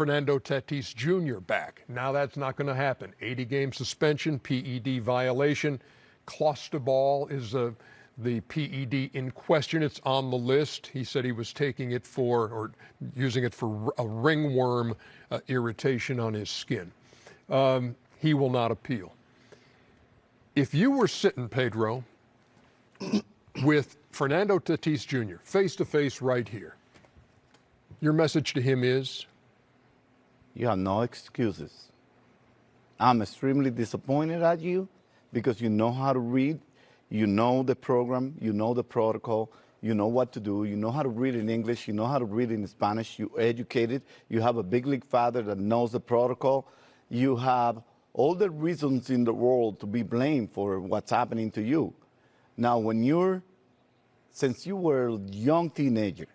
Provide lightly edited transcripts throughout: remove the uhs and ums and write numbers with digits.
Fernando Tatis Jr. back. Now that's not going to happen. 80-game suspension, PED violation. Clostebol is the PED in question. It's on the list. He said he was taking it for, or using it for a ringworm irritation on his skin. He will not appeal. If you were sitting, Pedro, with Fernando Tatis Jr. face-to-face right here, your message to him is? You have no excuses. I'm extremely disappointed at you because you know how to read, you know the program, you know the protocol, you know what to do, you know how to read in English, you know how to read in Spanish, you're educated, you have a big league father that knows the protocol, you have all the reasons in the world to be blamed for what's happening to you. Now, since you were a young teenager,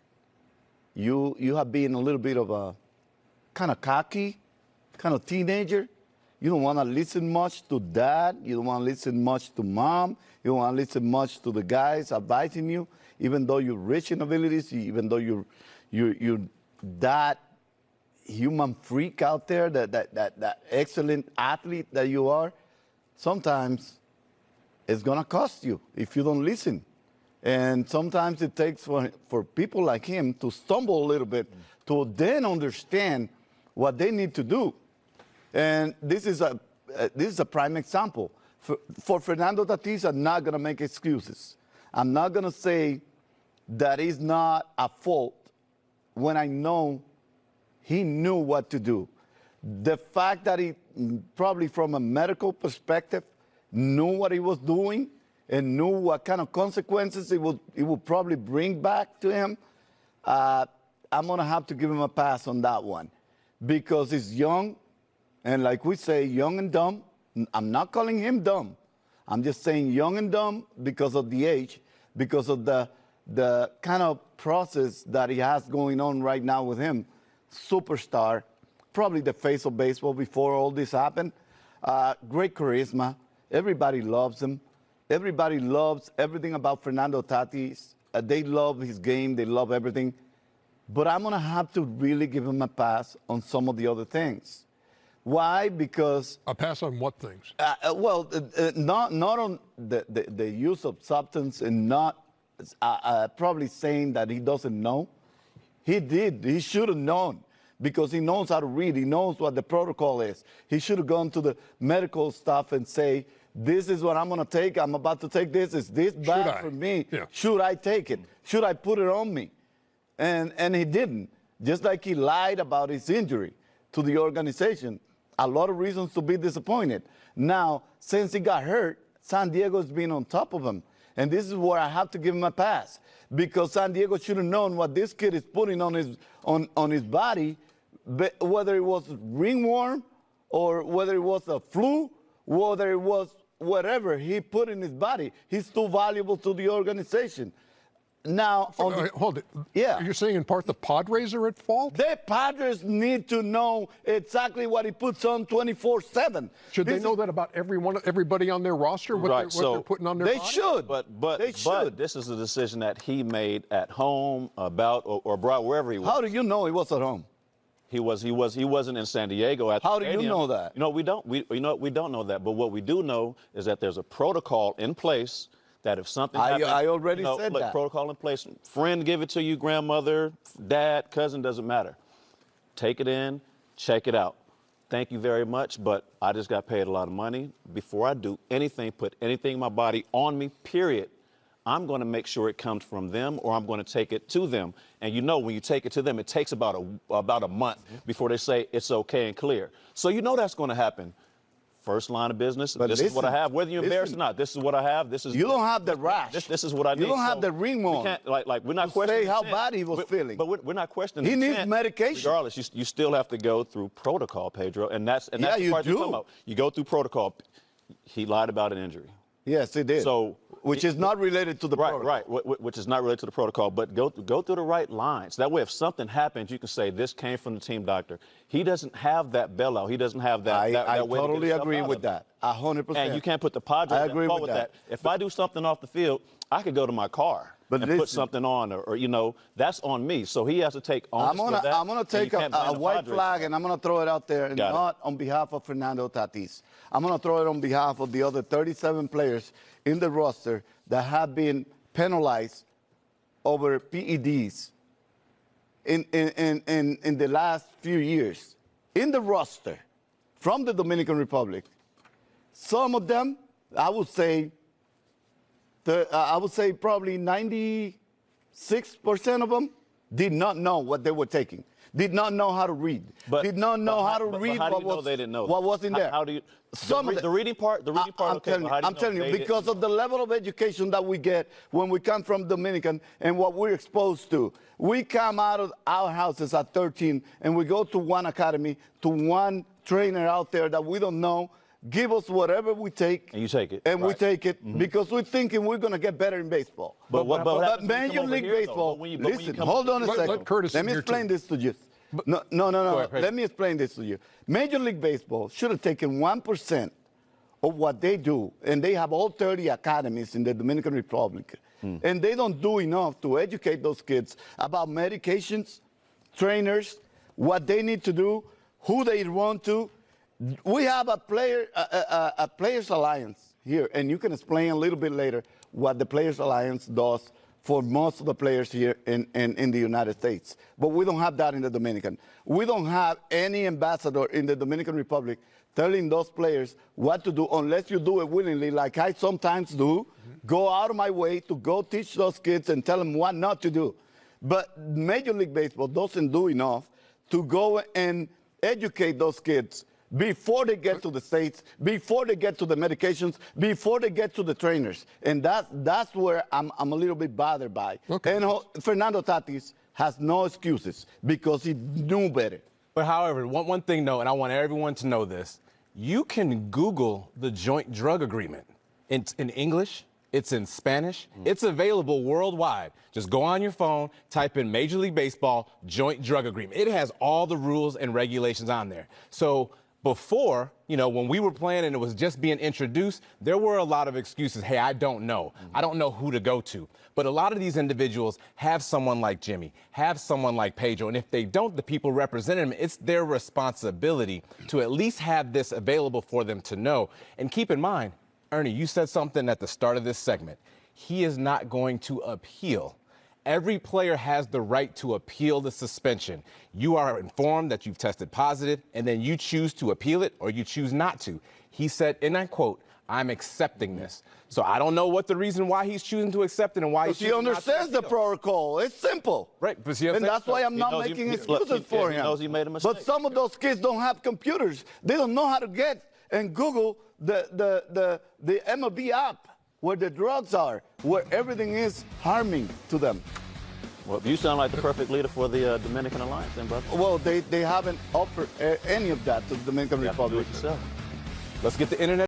you have been a little bit of a kind of cocky, kind of teenager. You don't want to listen much to dad. You don't want to listen much to mom. You don't want to listen much to the guys advising you, even though you're rich in abilities, even though you're that human freak out there, that excellent athlete that you are. Sometimes it's going to cost you if you don't listen. And sometimes it takes for people like him to stumble a little bit to then understand what they need to do. And this is a prime example. For Fernando Tatis, I'm not going to make excuses. I'm not going to say that it's not a fault when I know he knew what to do. The fact that he, probably from a medical perspective, knew what he was doing and knew what kind of consequences it would probably bring back to him, I'm going to have to give him a pass on that one. Because he's young, and like we say, young and dumb. I'm not calling him dumb. I'm just saying young and dumb because of the age, because of the kind of process that he has going on right now with him. Superstar, probably the face of baseball before all this happened. Great charisma. Everybody loves him. Everybody loves everything about Fernando Tatis. They love his game. They love everything. But I'm going to have to really give him a pass on some of the other things. Why? Because... A pass on what things? Not on the use of substance and not probably saying that he doesn't know. He did. He should have known because he knows how to read. He knows what the protocol is. He should have gone to the medical stuff and say, this is what I'm going to take. I'm about to take this. Is this bad for me? Yeah. Should I take it? Should I put it on me? And he didn't. Just like he lied about his injury to the organization. A lot of reasons to be disappointed. Now, since he got hurt, San Diego's been on top of him. And this is where I have to give him a pass. Because San Diego should have known what this kid is putting on his body, whether it was ringworm or whether it was a flu, whether it was whatever he put in his body. He's too valuable to the organization. Now, hold it. Yeah. You're saying in part the Padres are at fault? The Padres need to know exactly what he puts on 24/7. Should they know that about everybody on their roster? What they're putting on their body? They should. But this is a decision that he made at home about or brought wherever he was. How do you know he was at home? He wasn't in San Diego at the How do stadium. you know that? You know, we don't know that. But what we do know is that there's a protocol in place that if something happens, I already said that. Protocol in place. Friend give it to you, grandmother, dad, cousin, doesn't matter. Take it in, check it out. Thank you very much, but I just got paid a lot of money. Before I do anything, put anything in my body on me, period, I'm going to make sure it comes from them or I'm going to take it to them. And you know, when you take it to them, it takes about a month before they say it's okay and clear. So you know that's going to happen. First line of business, but this is what I have. Whether you're embarrassed or not, this is what I have. This is you don't have the rash. This is what I need. You don't have the ringworm. We can't, we're not questioning say how bad he was feeling. But we're not questioning. He needs medication. Regardless, you still have to go through protocol, Pedro, and that's the part you're talking about. You go through protocol. He lied about an injury. Yes, he did. So, which is not related to the protocol. Right, which is not related to the protocol, but go through the right lines. That way, if something happens, you can say, this came from the team doctor. He doesn't have that bailout. He doesn't have that I way totally to get agree with that, 100%. And you can't put the Padres I agree with that. If I do something off the field, I could go to my car. But and put listen, something on, or that's on me. So he has to take ownership of that. I'm gonna and take you a can't blame the white Padres. flag and I'm gonna throw it out there, and Got it. not on behalf of Fernando Tatis. I'm gonna throw it on behalf of the other 37 players in the roster that have been penalized over PEDs in the last few years in the roster from the Dominican Republic. Some of them, I would say probably 96% of them did not know what they were taking, did not know how to read, did not know how to read how do what you know was, they didn't know? what was in there. How do you? Some of The reading part. I'm Okay, telling but how do I'm telling you, they didn't because of the level of education that we get when we come from Dominican and what we're exposed to. We come out of our houses at 13 and we go to one academy, to one trainer out there that we don't know, give us whatever we take. And you take it. And we Right. take it because we're thinking we're going to get better in baseball. But what happens when you Major come over League here, though? Baseball, But when you listen, come hold on a Let second. Curtis Let me hear explain too. this to you. No. ahead, Pedro. Let me explain this to you. Major League Baseball should have taken 1% of what they do, and they have all 30 academies in the Dominican Republic, and they don't do enough to educate those kids about medications, trainers, what they need to do, who they want to. We have a players alliance here, and you can explain a little bit later what the Players Alliance does for most of the players here in the United States. But we don't have that in the Dominican. We don't have any ambassador in the Dominican Republic telling those players what to do unless you do it willingly, like I sometimes do, go out of my way to go teach those kids and tell them what not to do. But Major League Baseball doesn't do enough to go and educate those kids before they get to the States, before they get to the medications, before they get to the trainers. And that's where I'm a little bit bothered by. Okay. And Fernando Tatis has no excuses because he knew better. But however, one thing though, and I want everyone to know this, you can Google the joint drug agreement. It's in English, it's in Spanish, it's available worldwide. Just go on your phone, type in Major League Baseball joint drug agreement. It has all the rules and regulations on there. So before, when we were playing and it was just being introduced, there were a lot of excuses. Hey, I don't know. I don't know who to go to. But a lot of these individuals have someone like Jimmy, have someone like Pedro. And if they don't, the people representing them, it's their responsibility to at least have this available for them to know. And keep in mind, Ernie, you said something at the start of this segment. He is not going to appeal. Every player has the right to appeal the suspension. You are informed that you've tested positive, and then you choose to appeal it or you choose not to. He said, and I quote, "I'm accepting this." So I don't know what the reason why he's choosing to accept it and why he's He choosing not to understands the appeal. protocol. It's simple. Right, but see what I'm And saying? that's why I'm not knows he- making he- excuses he- for he him. knows he made a mistake. But some of those kids don't have computers. They don't know how to get and Google the MLB app where the drugs are, where everything is harming to them. Well, you sound like the perfect leader for the Dominican Alliance, then, brother. Well, they haven't offered any of that to the Dominican You have to do Republic. it yourself. Let's get the internet.